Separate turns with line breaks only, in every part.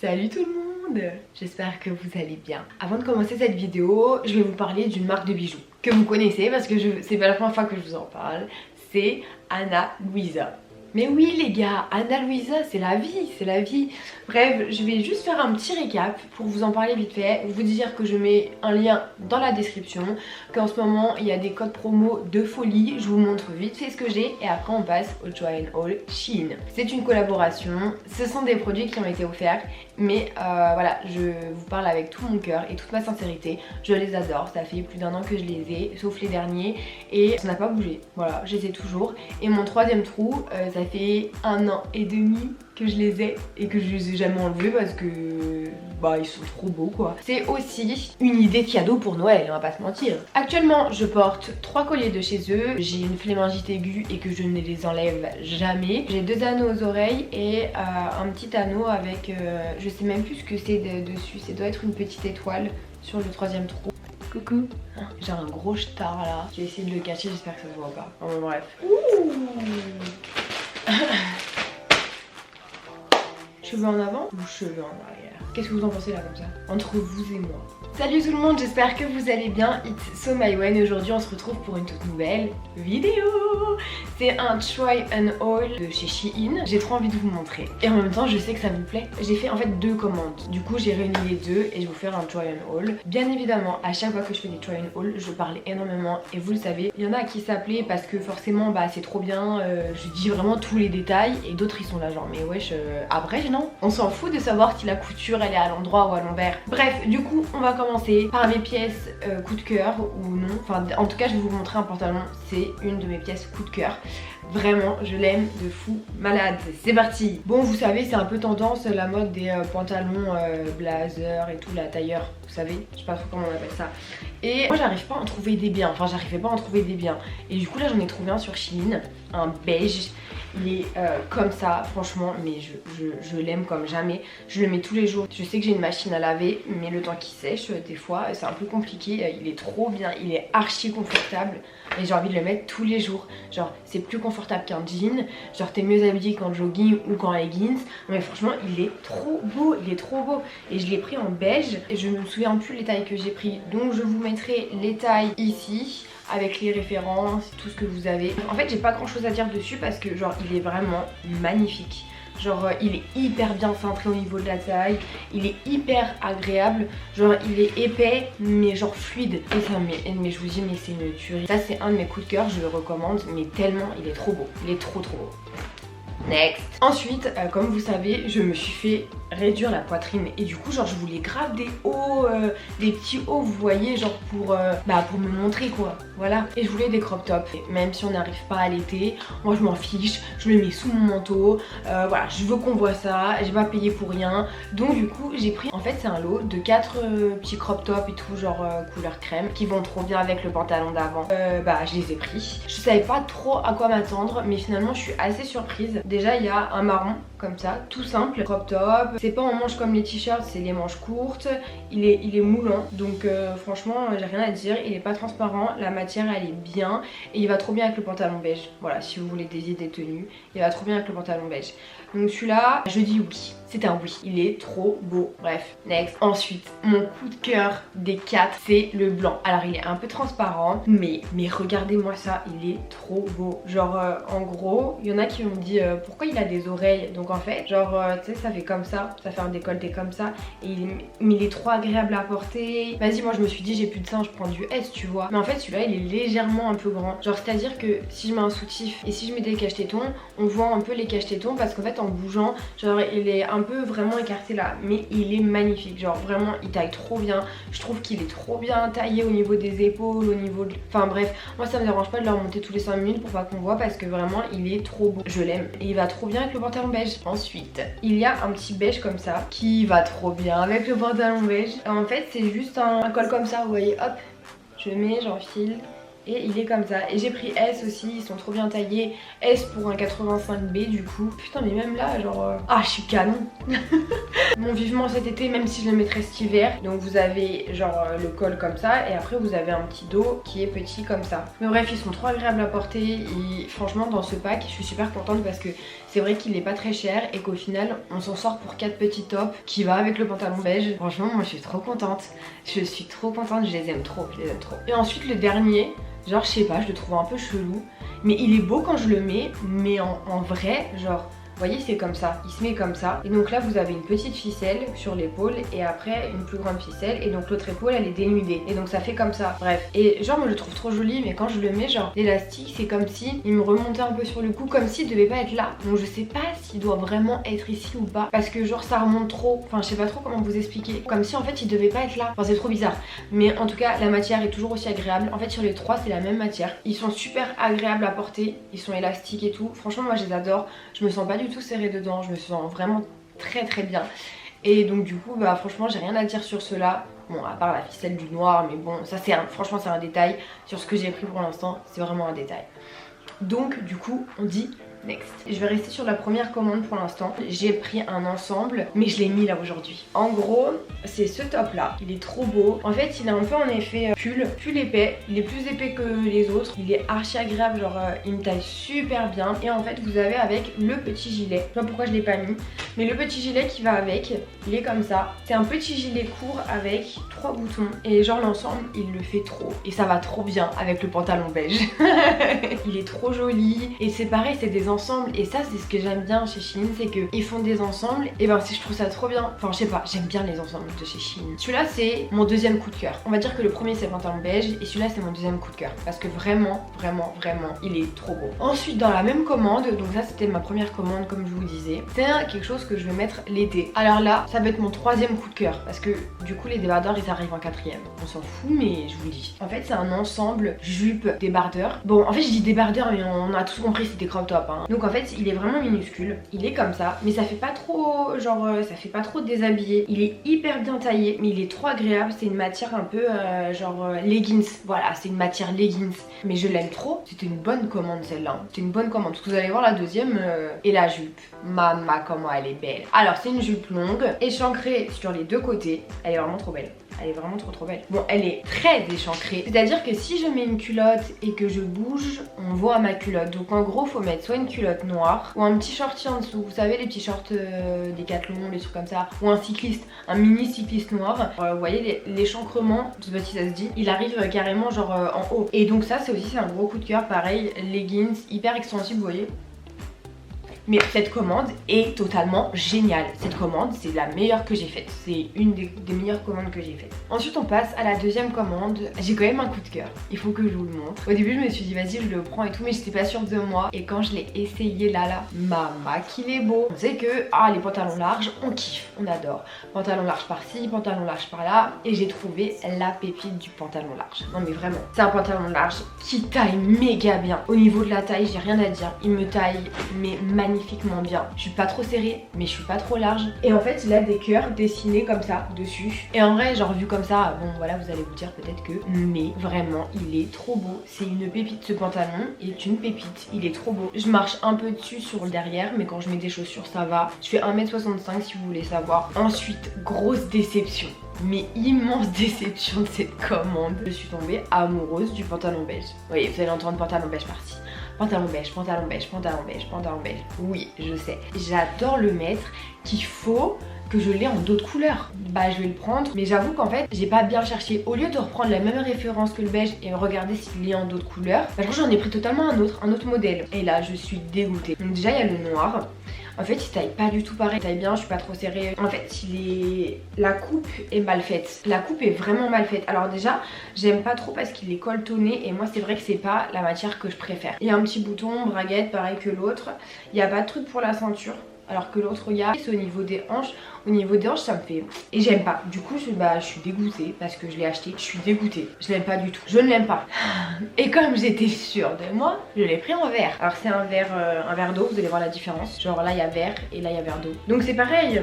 Salut tout le monde, j'espère que vous allez bien. Avant de commencer cette vidéo, je vais vous parler d'une marque de bijoux que vous connaissez parce que c'est pas la première fois que je vous en parle. C'est Ana Luisa. Mais oui les gars, Ana Luisa c'est la vie, c'est la vie. Bref, je vais juste faire un petit récap pour vous en parler vite fait, vous dire que je mets un lien dans la description, qu'en ce moment il y a des codes promo de folie, je vous montre vite fait ce que j'ai et après on passe au Try and Haul Shein. C'est une collaboration, ce sont des produits qui ont été offerts, mais voilà, je vous parle avec tout mon cœur et toute ma sincérité, je les adore, ça fait plus d'1 an que je les ai, sauf les derniers, et ça n'a pas bougé, voilà, je les ai toujours. Et mon troisième trou, ça fait 1 an et demi que je les ai et que je les ai jamais enlevés parce que bah ils sont trop beaux quoi. C'est aussi une idée de cadeau pour Noël, on va pas se mentir. Actuellement je porte 3 colliers de chez eux, j'ai une flémingite aiguë et que je ne les enlève jamais. J'ai 2 anneaux aux oreilles et un petit anneau avec, je sais même plus ce que c'est dessus, ça doit être une petite étoile sur le troisième trou. Coucou. J'ai un gros star là, je vais essayer de le cacher, j'espère que ça se voit pas. Enfin, bref. Ouh. Cheveux en avant ou cheveux en arrière? Qu'est-ce que vous en pensez là comme ça? Entre vous et moi. Salut tout le monde, j'espère que vous allez bien. It's So Mywen et aujourd'hui on se retrouve pour une toute nouvelle vidéo. C'est un Try and Haul de chez Shein. J'ai trop envie de vous montrer. Et en même temps je sais que ça vous plaît. J'ai fait en fait 2 commandes. Du coup j'ai réuni les deux et je vais vous faire un Try and Haul. Bien évidemment à chaque fois que je fais des Try and Haul je parle énormément et vous le savez. Il y en a à qui s'appelait parce que forcément bah c'est trop bien, je dis vraiment tous les détails et d'autres ils sont là genre mais wesh après non. On s'en fout de savoir si la couture elle est à l'endroit ou à l'envers. Bref du coup on va commencer par mes pièces coup de cœur ou non. Enfin en tout cas je vais vous montrer un pantalon, c'est une de mes pièces coup de cœur. Vraiment je l'aime de fou malade. C'est parti. Bon vous savez c'est un peu tendance la mode des pantalons blazer et tout, la tailleur, vous savez, je sais pas trop comment on appelle ça. Et moi j'arrive pas à en trouver des biens, enfin j'arrivais pas à en trouver des biens. Et du coup là j'en ai trouvé un sur Shein, un beige. Il est comme ça franchement mais je l'aime comme jamais. Je le mets tous les jours. Je sais que j'ai une machine à laver mais le temps qui sèche des fois c'est un peu compliqué. Il est trop bien, il est archi confortable et j'ai envie de le mettre tous les jours. Genre c'est plus confortable qu'un jean. Genre t'es mieux habillé qu'en jogging ou qu'en leggings. Mais franchement il est trop beau, il est trop beau. Et je l'ai pris en beige et je me souviens plus les tailles que j'ai pris. Donc je vous mettrai les tailles ici avec les références, tout ce que vous avez. En fait j'ai pas grand chose à dire dessus parce que genre il est vraiment magnifique. Genre il est hyper bien cintré au niveau de la taille, il est hyper agréable, genre il est épais mais genre fluide. Et ça mais je vous dis mais c'est une tuerie. Ça c'est un de mes coups de cœur, je le recommande mais tellement il est trop beau, il est trop beau. Next. Ensuite, comme vous savez, je me suis fait réduire la poitrine et du coup genre je voulais grave des hauts, des petits hauts vous voyez, genre pour me montrer quoi, voilà. Et je voulais des crop tops, et même si on n'arrive pas à l'été, moi je m'en fiche, je le mets sous mon manteau, voilà, je veux qu'on voit ça, j'ai pas payé pour rien. Donc du coup j'ai pris, en fait c'est un lot de 4 petits crop tops et tout, genre couleur crème, qui vont trop bien avec le pantalon d'avant. Je les ai pris. Je savais pas trop à quoi m'attendre mais finalement je suis assez surprise. Déjà il y a un marron comme ça, tout simple, crop top. C'est pas en manches comme les t-shirts, c'est les manches courtes. Il est moulant, donc franchement j'ai rien à dire. Il est pas transparent, la matière elle est bien et il va trop bien avec le pantalon beige. Voilà, si vous voulez des idées tenues, il va trop bien avec le pantalon beige. Donc celui-là, je dis oui. C'est un oui. Il est trop beau. Bref, next. Ensuite, mon coup de cœur des 4, c'est le blanc. Alors il est un peu transparent, mais regardez-moi ça, il est trop beau. Genre en gros, il y en a qui m'ont dit pourquoi il a des oreilles. Donc en fait, genre tu sais ça fait comme ça fait un décolleté comme ça. Mais il est trop agréable à porter. Vas-y, moi je me suis dit j'ai plus de sein, je prends du S tu vois. Mais en fait celui-là il est légèrement un peu grand. Genre c'est à dire que si je mets un soutif et si je mets des cache-tétons, on voit un peu les cache-tétons parce qu'en fait en bougeant, genre il est un peu vraiment écarté là, mais il est magnifique, genre vraiment il taille trop bien. Je trouve qu'il est trop bien taillé au niveau des épaules, au niveau de... Enfin bref, moi ça me dérange pas de le remonter tous les 5 minutes pour pas qu'on voit parce que vraiment il est trop beau, je l'aime. Et il va trop bien avec le pantalon beige. Ensuite, il y a un petit beige comme ça qui va trop bien avec le pantalon beige. En fait c'est juste un col comme ça, vous voyez, hop, je mets, j'enfile Et il est comme ça. Et j'ai pris S aussi, ils sont trop bien taillés. S pour un 85B du coup. Putain mais même là genre... Ah je suis canon. Bon vivement cet été même si je le mettrais cet hiver. Donc vous avez genre le col comme ça. Et après vous avez un petit dos qui est petit comme ça. Mais bref ils sont trop agréables à porter. Et franchement dans ce pack je suis super contente parce que c'est vrai qu'il est pas très cher. Et qu'au final on s'en sort pour 4 petits tops qui va avec le pantalon beige. Franchement moi je suis trop contente. Je suis trop contente, je les aime trop, je les aime trop. Et ensuite le dernier... Genre je sais pas, je le trouve un peu chelou. Mais il est beau quand je le mets. Mais en vrai, genre... Vous voyez c'est comme ça, il se met comme ça. Et donc là vous avez une petite ficelle sur l'épaule. Et après une plus grande ficelle. Et donc l'autre épaule elle est dénudée. Et donc ça fait comme ça, bref. Et genre moi je le trouve trop joli. Mais quand je le mets genre l'élastique c'est comme si il me remontait un peu sur le cou. Comme s'il devait pas être là. Donc je sais pas s'il doit vraiment être ici ou pas. Parce que genre ça remonte trop. Enfin je sais pas trop comment vous expliquer. Comme si en fait il devait pas être là. Enfin c'est trop bizarre. Mais en tout cas la matière est toujours aussi agréable. En fait sur les trois c'est la même matière. Ils sont super agréables à porter. Ils sont élastiques et tout. Franchement moi je les adore. Je me sens pas du tout serrée dedans, je me sens vraiment très bien. Et donc du coup bah franchement j'ai rien à dire sur ceux-là. Bon à part la ficelle du noir mais bon ça c'est franchement c'est un détail. Sur ce que j'ai pris pour l'instant c'est vraiment un détail. Donc du coup on dit next. Je vais rester sur la première commande pour l'instant. J'ai pris un ensemble mais je l'ai mis là aujourd'hui. En gros c'est ce top là. Il est trop beau. En fait il est un peu en effet pull épais. Il est plus épais que les autres. Il est archi agréable genre il me taille super bien. Et en fait vous avez avec le petit gilet. Je sais pas pourquoi je l'ai pas mis. Mais le petit gilet qui va avec il est comme ça. C'est un petit gilet court avec 3 boutons. Et genre l'ensemble il le fait trop. Et ça va trop bien avec le pantalon beige. Il est trop joli. Et c'est pareil c'est des ensembles et ça c'est ce que j'aime bien chez Shein, c'est qu'ils font des ensembles et ben je trouve ça trop bien. Enfin je sais pas, j'aime bien les ensembles de chez Shein. Celui-là c'est mon deuxième coup de cœur. On va dire que le premier c'est le pantalon beige et celui-là c'est mon deuxième coup de cœur parce que vraiment il est trop beau. Ensuite dans la même commande, donc ça c'était ma première commande comme je vous disais, c'est quelque chose que je vais mettre l'été. Alors là ça va être mon troisième coup de cœur parce que du coup les débardeurs ils arrivent en quatrième. On s'en fout mais je vous le dis. En fait c'est un ensemble jupe débardeur. Bon en fait je dis débardeur mais on a tous compris c'était crop top hein. Donc en fait il est vraiment minuscule, il est comme ça, mais ça fait pas trop genre ça fait pas trop déshabillé. Il est hyper bien taillé, mais il est trop agréable. C'est une matière un peu genre leggings. Voilà, c'est une matière leggings. Mais je l'aime trop. C'était une bonne commande celle-là. Hein. C'était une bonne commande. Parce que vous allez voir la deuxième et la jupe. Mama comment elle est belle. Alors c'est une jupe longue, échancrée sur les deux côtés. Elle est vraiment trop belle. Elle est vraiment trop belle. Bon, elle est très échancrée. C'est-à-dire que si je mets une culotte et que je bouge, on voit ma culotte. Donc en gros, faut mettre soit une culotte noire ou un petit shorty en dessous. Vous savez, les petits shorts Décathlon, les trucs comme ça. Ou un cycliste, un mini cycliste noir. Vous voyez, l'échancrement, je sais pas si ça se dit, il arrive carrément genre en haut. Et donc ça, c'est aussi un gros coup de cœur. Pareil, leggings, hyper extensible, vous voyez. Mais cette commande est totalement géniale. Cette commande, c'est la meilleure que j'ai faite. C'est une des meilleures commandes que j'ai faites. Ensuite, on passe à la deuxième commande. J'ai quand même un coup de cœur. Il faut que je vous le montre. Au début, je me suis dit, vas-y, je le prends et tout, mais j'étais pas sûre de moi. Et quand je l'ai essayé là, mama, qu'il est beau. On sait que, les pantalons larges, on kiffe, on adore. Pantalon large par-ci, pantalon large par-là. Et j'ai trouvé la pépite du pantalon large. Non, mais vraiment, c'est un pantalon large qui taille méga bien. Au niveau de la taille, j'ai rien à dire. Il me taille, mais magnifiquement bien. Je suis pas trop serrée mais je suis pas trop large et en fait il a des cœurs dessinés comme ça dessus et en vrai genre vu comme ça bon voilà vous allez vous dire peut-être que mais vraiment il est trop beau. C'est une pépite, ce pantalon est une pépite, il est trop beau. Je marche un peu dessus sur le derrière mais quand je mets des chaussures ça va. Je fais 1m65 si vous voulez savoir. Ensuite grosse déception, mais immense déception de cette commande. Je suis tombée amoureuse du pantalon beige. Vous voyez vous allez entendre pantalon beige par-ci. Pantalon beige, pantalon beige, pantalon beige, pantalon beige. Oui, je sais. J'adore le mettre, qu'il faut que je l'ai en d'autres couleurs. Bah je vais le prendre, mais j'avoue qu'en fait j'ai pas bien cherché. Au lieu de reprendre la même référence que le beige et regarder s'il est en d'autres couleurs, bah je crois que j'en ai pris totalement un autre modèle. Et là je suis dégoûtée. Donc déjà il y a le noir. En fait il taille pas du tout pareil, il taille bien, je suis pas trop serrée. En fait la coupe est mal faite. La coupe est vraiment mal faite. Alors déjà j'aime pas trop parce qu'il est colletonné et moi c'est vrai que c'est pas la matière que je préfère. Il y a un petit bouton, braguette pareil que l'autre. Il n'y a pas de truc pour la ceinture. Alors que l'autre regarde, c'est au niveau des hanches. Au niveau des hanches ça me fait... Et j'aime pas. Du coup je suis dégoûtée parce que je l'ai acheté. Je suis dégoûtée. Je l'aime pas du tout. Je ne l'aime pas. Et comme j'étais sûre de moi, je l'ai pris en vert. Alors c'est un verre d'eau, vous allez voir la différence. Genre là il y a vert et là il y a verre d'eau. Donc c'est pareil.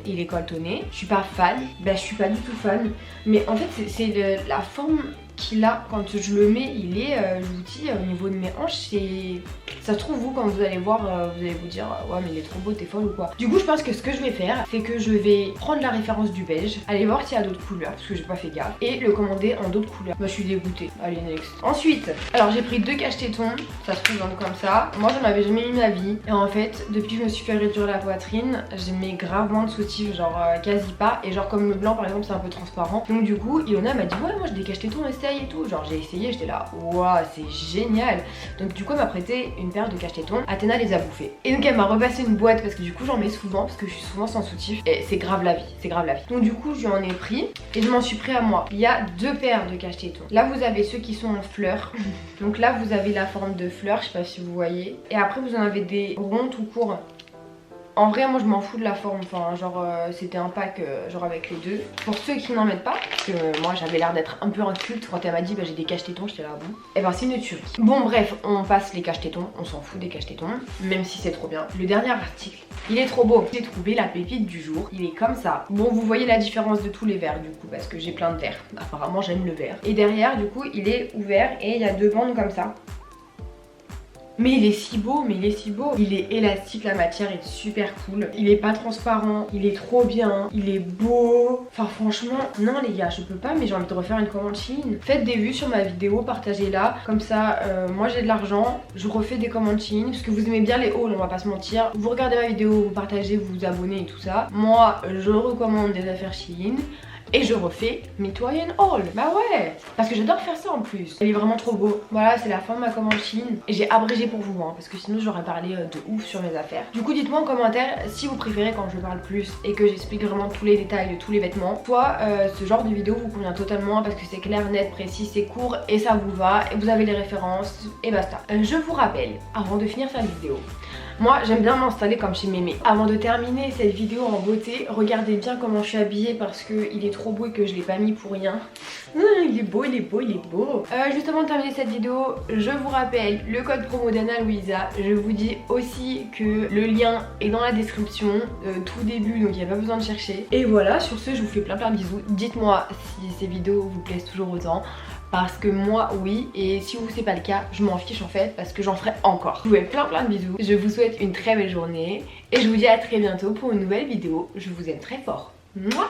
Il est colletonné. Je suis pas fan. Bah je suis pas du tout fan. Mais en fait c'est la forme qu'il a quand je le mets, il est, je vous dis, au niveau de mes hanches, c'est... Ça se trouve, vous, quand vous allez voir, vous allez vous dire ouais mais il est trop beau, t'es folle ou quoi. Du coup je pense que ce que je vais faire, c'est que je vais prendre la référence du beige, aller voir s'il y a d'autres couleurs, parce que j'ai pas fait gaffe, et le commander en d'autres couleurs. Bah je suis dégoûtée, allez next. Ensuite, alors j'ai pris 2 cache-tétons, ça se présente comme ça. Moi j'en avais jamais eu ma vie, et en fait depuis que je me suis fait réduire la poitrine, j'ai mis gravement de soutifs, genre quasi pas, et genre comme le blanc par exemple c'est un peu transparent. Donc du coup Ilona m'a dit ouais moi j'ai des cache-tétons, essaye et tout. Genre j'ai essayé, j'étais là waouh c'est génial. Donc du coup elle m'a prêté une paire de cache-tétons, Athéna les a bouffés. Et donc elle m'a repassé une boîte parce que du coup j'en mets souvent, parce que je suis souvent sans soutif, et c'est grave la vie, c'est grave la vie. Donc du coup je lui en ai pris, et je m'en suis pris à moi. Il y a 2 paires de cache-tétons. Là vous avez ceux qui sont en fleurs, donc là vous avez la forme de fleurs, je sais pas si vous voyez. Et après vous en avez des ronds tout courts. En vrai moi je m'en fous de la forme, enfin genre c'était un pack genre avec les 2. Pour ceux qui n'en mettent pas, parce que moi j'avais l'air d'être un peu inculte quand elle m'a dit bah j'ai des cache-tétons, j'étais là bon. Et ben c'est une tuerie. Bon bref, on passe les cache-tétons, on s'en fout des cache-tétons, même si c'est trop bien. Le dernier article, il est trop beau. J'ai trouvé la pépite du jour, il est comme ça. Bon vous voyez la différence de tous les verres du coup, parce que j'ai plein de verres. Apparemment j'aime le vert. Et derrière du coup il est ouvert et il y a 2 bandes comme ça. Mais il est si beau, mais il est si beau. Il est élastique, la matière est super cool. Il est pas transparent, il est trop bien, il est beau. Enfin franchement, non les gars, je peux pas, mais j'ai envie de refaire une commande Shein. Faites des vues sur ma vidéo, partagez-la. Comme ça, moi j'ai de l'argent, je refais des commandes Shein. Parce que vous aimez bien les hauls, on va pas se mentir. Vous regardez ma vidéo, vous partagez, vous vous abonnez et tout ça. Moi, je recommande des affaires Shein. Et je refais Mitoyen Haul. Bah ouais, parce que j'adore faire ça en plus. Il est vraiment trop beau. Voilà, c'est la fin de ma commande Shein. Et j'ai abrégé pour vous, hein, parce que sinon j'aurais parlé de ouf sur mes affaires. Du coup, dites-moi en commentaire si vous préférez quand je parle plus et que j'explique vraiment tous les détails de tous les vêtements. Soit ce genre de vidéo vous convient totalement parce que c'est clair, net, précis, c'est court et ça vous va. Et vous avez les références et basta. Je vous rappelle, avant de finir cette vidéo, moi j'aime bien m'installer comme chez Mémé. Avant de terminer cette vidéo en beauté, regardez bien comment je suis habillée parce qu'il est trop beau et que je l'ai pas mis pour rien. Il est beau, il est beau, il est beau. Juste avant de terminer cette vidéo, je vous rappelle le code promo d'Anna Louisa. Je vous dis aussi que le lien est dans la description, tout début, donc il n'y a pas besoin de chercher. Et voilà, sur ce je vous fais plein de bisous. Dites-moi si ces vidéos vous plaisent toujours autant. Parce que moi oui, et si vous c'est pas le cas, je m'en fiche en fait parce que j'en ferai encore. Je vous fais plein de bisous, je vous souhaite une très belle journée et je vous dis à très bientôt pour une nouvelle vidéo. Je vous aime très fort. Mouah.